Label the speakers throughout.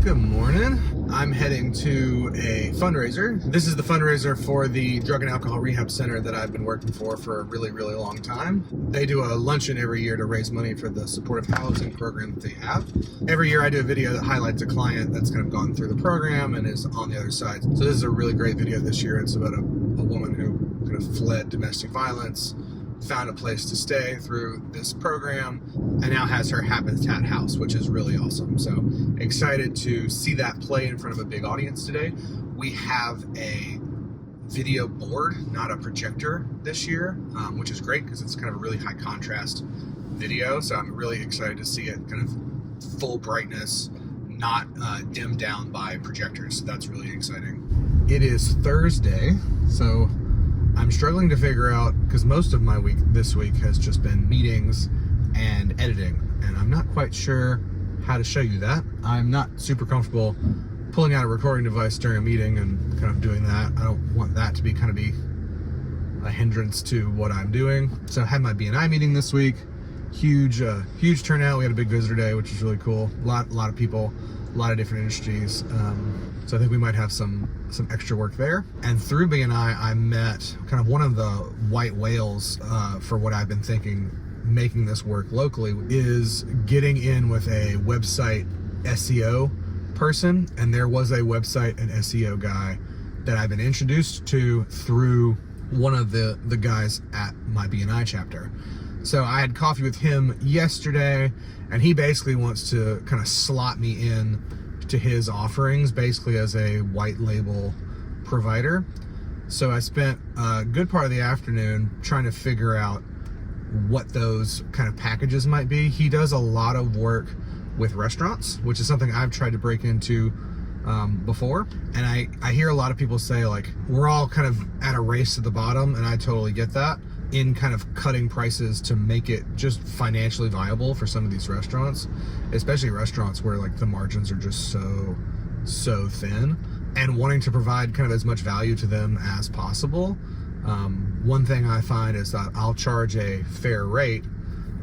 Speaker 1: Good morning. I'm heading to a fundraiser. This is the fundraiser for the drug and alcohol rehab center that I've been working for a really long time. They do a luncheon every year to raise money for the supportive housing program that they have. Every year I do a video that highlights a client that's kind of gone through the program and is on the other side. So this is a really great video this year. It's about a woman who kind of fled domestic violence, found a place to stay through this program, and now has her habitat house, which is really awesome. So excited to see that play in front of a big audience today. We have a video board, not a projector this year, which is great because it's kind of a really high contrast video. So I'm really excited to see it kind of full brightness, not dimmed down by projectors. So that's really exciting. It is Thursday, so I'm struggling to figure out, because most of my week this week has just been meetings and editing, and I'm not quite sure how to show you that. I'm not super comfortable pulling out a recording device during a meeting and kind of doing that. I don't want that to be a hindrance to what I'm doing. So I had my BNI meeting this week. Huge turnout. We had a big visitor day, which is really cool. A lot of people, a lot of different industries. So I think we might have some extra work there. And through BNI, I met kind of one of the white whales for what I've been thinking making this work locally is getting in with a website SEO person. And there was a website and SEO guy that I've been introduced to through one of the guys at my BNI chapter. So I had coffee with him yesterday, and he basically wants to kind of slot me in to his offerings, basically as a white label provider. So I spent a good part of the afternoon trying to figure out what those kind of packages might be. He does a lot of work with restaurants, which is something I've tried to break into before. And I hear a lot of people say, like, we're all kind of at a race to the bottom, and I totally get that, in kind of cutting prices to make it just financially viable for some of these restaurants, especially restaurants where like the margins are just so thin, and wanting to provide kind of as much value to them as possible. One thing I find is that I'll charge a fair rate,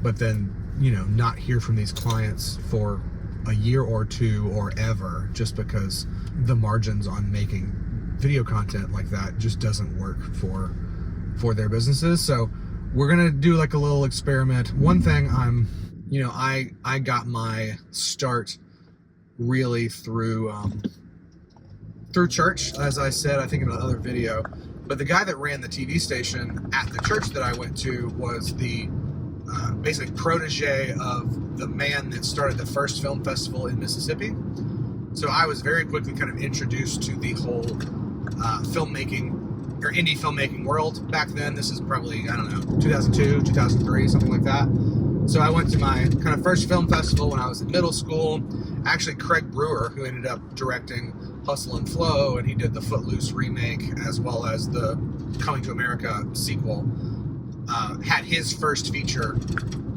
Speaker 1: but then, not hear from these clients for a year or two or ever, just because the margins on making video content like that just doesn't work for their businesses. So we're gonna do like a little experiment. One thing I got my start really through church, as I said, I think in another video. But the guy that ran the TV station at the church that I went to was the basically protege of the man that started the first film festival in Mississippi. So I was very quickly kind of introduced to the whole filmmaking or indie filmmaking world back then. This is probably, 2002, 2003, something like that. So I went to my kind of first film festival when I was in middle school. Actually, Craig Brewer, who ended up directing Hustle and Flow, and he did the Footloose remake as well as the Coming to America sequel, had his first feature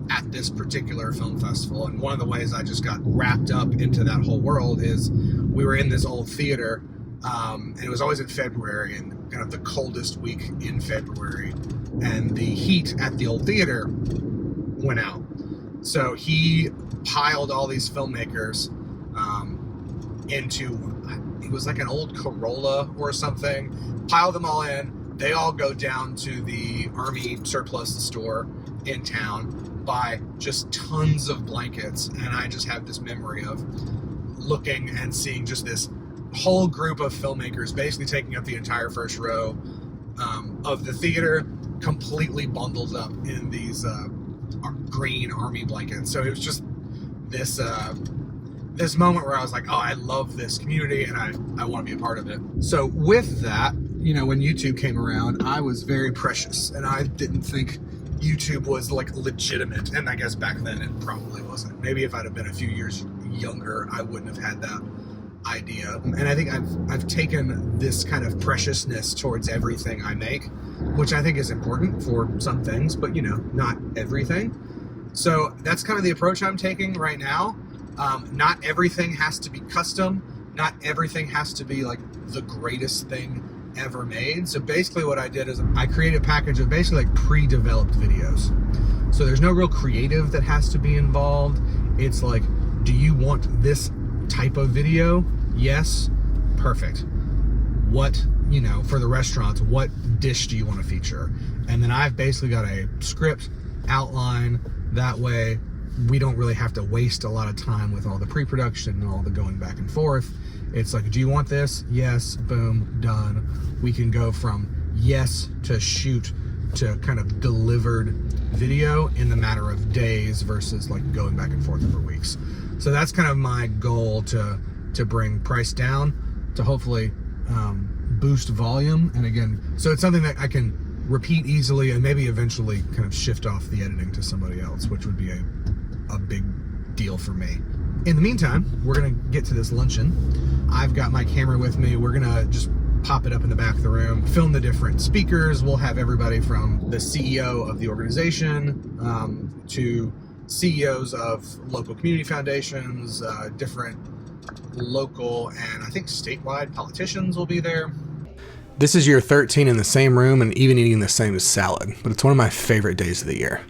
Speaker 1: at this particular film festival. And one of the ways I just got wrapped up into that whole world is we were in this old theater, and it was always in February, and kind of the coldest week in February, and the heat at the old theater went out. So he piled all these filmmakers into, it was like an old Corolla or something, piled them all in. They all go down to the Army surplus store in town, buy just tons of blankets, and I just have this memory of looking and seeing just this whole group of filmmakers basically taking up the entire first row of the theater, completely bundled up in these green army blankets. So it was just this moment where I was like, oh, I love this community and I want to be a part of it. So with that, when YouTube came around, I was very precious, and I didn't think YouTube was like legitimate. And I guess back then it probably wasn't. Maybe if I'd have been a few years younger, I wouldn't have had that idea. And I think I've taken this kind of preciousness towards everything I make, which I think is important for some things, but not everything. So that's kind of the approach I'm taking right now. Not everything has to be custom. Not everything has to be like the greatest thing ever made. So basically what I did is I created a package of basically like pre-developed videos. So there's no real creative that has to be involved. It's like, do you want this type of video? Yes, perfect. What, you know, for the restaurants, what dish do you want to feature? And then I've basically got a script outline. That way we don't really have to waste a lot of time with all the pre-production and all the going back and forth. It's like, do you want this? Yes, boom, done. We can go from yes to shoot to kind of delivered video in the matter of days versus like going back and forth over weeks. So that's kind of my goal, to bring price down, to hopefully boost volume. And again, so it's something that I can repeat easily and maybe eventually kind of shift off the editing to somebody else, which would be a big deal for me. In the meantime, we're gonna get to this luncheon. I've got my camera with me. We're gonna just pop it up in the back of the room, film the different speakers. We'll have everybody from the CEO of the organization to CEOs of local community foundations, different local and I think statewide politicians will be there. This is year 13 in the same room and even eating the same salad, but it's one of my favorite days of the year.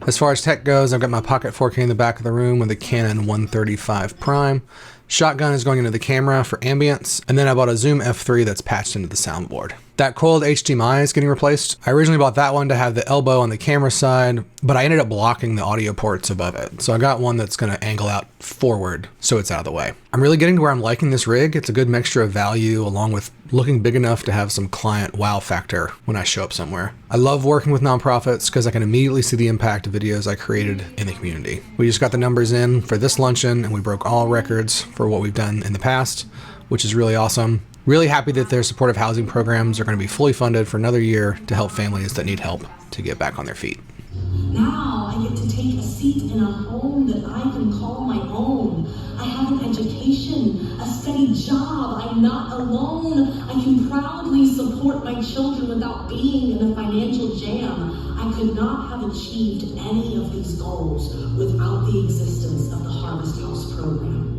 Speaker 1: As far as tech goes, I've got my Pocket 4K in the back of the room with a Canon 135 Prime. Shotgun is going into the camera for ambience, and then I bought a Zoom F3 that's patched into the soundboard. That coiled HDMI is getting replaced. I originally bought that one to have the elbow on the camera side, but I ended up blocking the audio ports above it. So I got one that's gonna angle out forward so it's out of the way. I'm really getting to where I'm liking this rig. It's a good mixture of value along with looking big enough to have some client wow factor when I show up somewhere. I love working with nonprofits because I can immediately see the impact of videos I created in the community. We just got the numbers in for this luncheon and we broke all records for what we've done in the past, which is really awesome. Really happy that their supportive housing programs are going to be fully funded for another year to help families that need help to get back on their feet.
Speaker 2: Now I get to take a seat in a home that I can call my own. I have an education, a steady job. I'm not alone. I can proudly support my children without being in a financial jam. I could not have achieved any of these goals without the existence of the Harvest House program.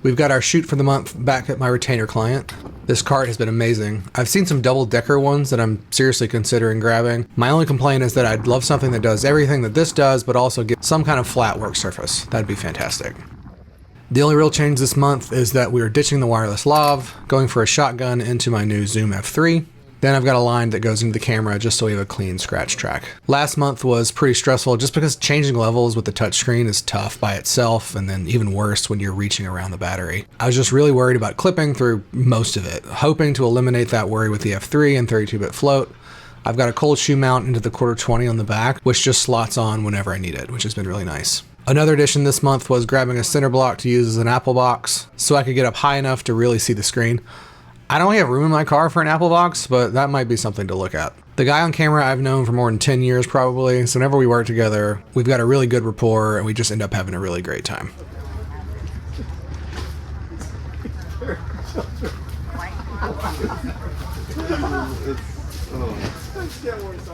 Speaker 1: We've got our shoot for the month back at my retainer client. This cart has been amazing. I've seen some double-decker ones that I'm seriously considering grabbing. My only complaint is that I'd love something that does everything that this does, but also get some kind of flat work surface. That'd be fantastic. The only real change this month is that we are ditching the wireless lav, going for a shotgun into my new Zoom F3. Then I've got a line that goes into the camera just so we have a clean scratch track. Last month was pretty stressful just because changing levels with the touchscreen is tough by itself, and then even worse when you're reaching around the battery. I was just really worried about clipping through most of it, hoping to eliminate that worry with the F3 and 32-bit float. I've got a cold shoe mount into the quarter-20 on the back, which just slots on whenever I need it, which has been really nice. Another addition this month was grabbing a center block to use as an Apple box so I could get up high enough to really see the screen. I don't have room in my car for an Apple box, but that might be something to look at. The guy on camera I've known for more than 10 years probably, so whenever we work together, we've got a really good rapport and we just end up having a really great time.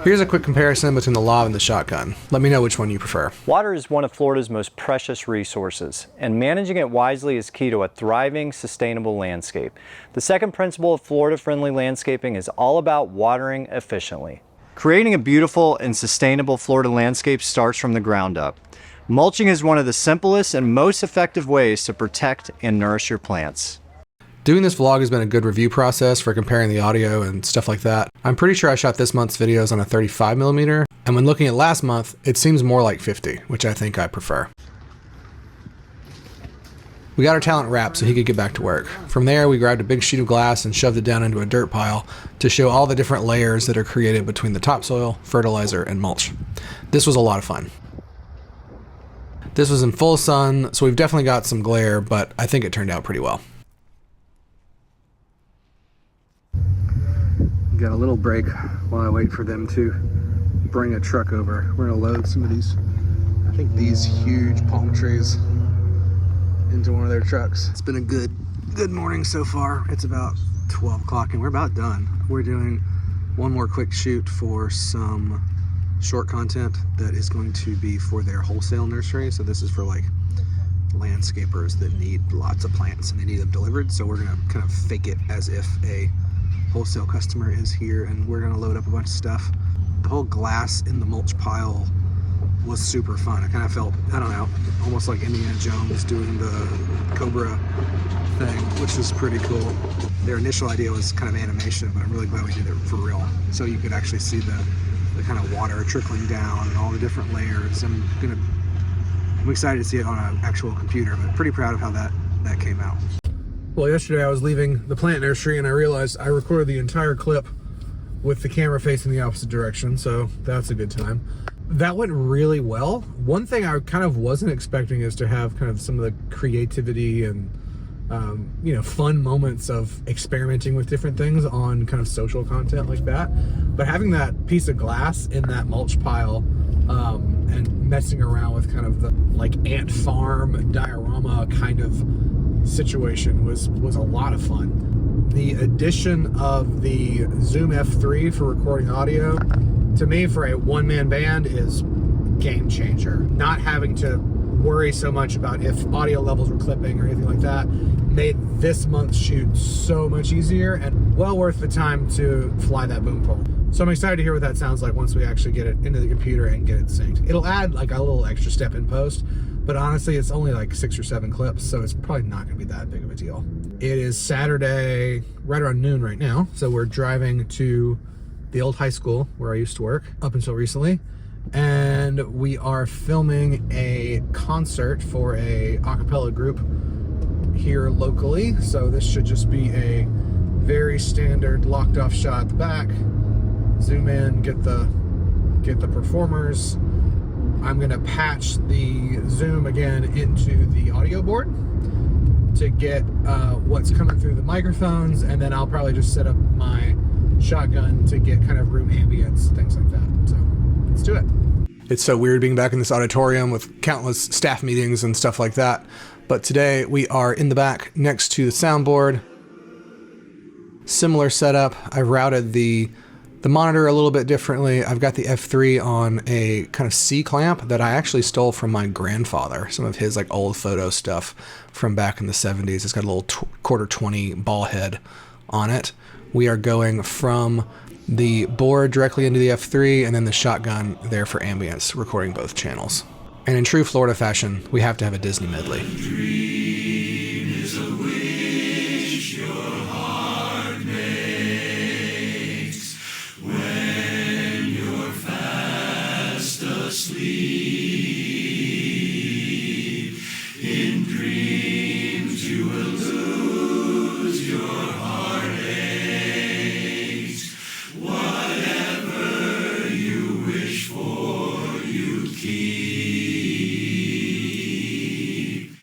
Speaker 1: Here's a quick comparison between the lav and the shotgun. Let me know which one you prefer.
Speaker 3: Water is one of Florida's most precious resources, and managing it wisely is key to a thriving, sustainable landscape. The second principle of Florida-friendly landscaping is all about watering efficiently. Creating a beautiful and sustainable Florida landscape starts from the ground up. Mulching is one of the simplest and most effective ways to protect and nourish your plants.
Speaker 1: Doing this vlog has been a good review process for comparing the audio and stuff like that. I'm pretty sure I shot this month's videos on a 35mm, and when looking at last month, it seems more like 50, which I think I prefer. We got our talent wrapped so he could get back to work. From there, we grabbed a big sheet of glass and shoved it down into a dirt pile to show all the different layers that are created between the topsoil, fertilizer, and mulch. This was a lot of fun. This was in full sun, so we've definitely got some glare, but I think it turned out pretty well. Got a little break while I wait for them to bring a truck over. We're gonna load some of these, I think these huge palm trees into one of their trucks. It's been a good morning so far. It's about 12 o'clock and we're about done. We're doing one more quick shoot for some short content that is going to be for their wholesale nursery. So this is for like landscapers that need lots of plants and they need them delivered. So we're gonna kind of fake it as if a wholesale customer is here and we're gonna load up a bunch of stuff. The whole glass in the mulch pile was super fun. I kind of felt, I don't know, almost like Indiana Jones doing the Cobra thing, which was pretty cool. Their initial idea was kind of animation, but I'm really glad we did it for real. So you could actually see the kind of water trickling down and all the different layers. I'm excited to see it on an actual computer, but pretty proud of how that came out. Well, yesterday I was leaving the plant nursery and I realized I recorded the entire clip with the camera facing the opposite direction, so that's a good time. That went really well. One thing I kind of wasn't expecting is to have kind of some of the creativity and you know, fun moments of experimenting with different things on kind of social content like that. But having that piece of glass in that mulch pile and messing around with kind of the like ant farm diorama kind of situation was a lot of fun. The addition of the Zoom F3 for recording audio, to me, for a one-man band, is game changer. Not having to worry so much about if audio levels were clipping or anything like that made this month's shoot so much easier and well worth the time to fly that boom pole. So I'm excited to hear what that sounds like once we actually get it into the computer and get it synced. It'll add like a little extra step in post, but honestly it's only like 6 or 7 clips, so it's probably not going to be that big of a deal. It is Saturday right around noon right now, so we're driving to the old high school where I used to work up until recently, and we are filming a concert for a a cappella group here locally. So this should just be a very standard locked off shot at the back, zoom in, get the performers. I'm gonna patch the zoom again into the audio board to get what's coming through the microphones, and then I'll probably just set up my shotgun to get kind of room ambience, things like that. So let's do it. It's so weird being back in this auditorium with countless staff meetings and stuff like that. But today we are in the back next to the soundboard. Similar setup. I routed the monitor a little bit differently. I've got the F3 on a kind of C clamp that I actually stole from my grandfather. Some of his like old photo stuff from back in the 70s. It's got a little quarter 20 ball head on it. We are going from the board directly into the F3 and then the shotgun there for ambience, recording both channels. And in true Florida fashion, we have to have a Disney medley.
Speaker 4: Dream is a wish your heart makes when you're fast asleep in dreams.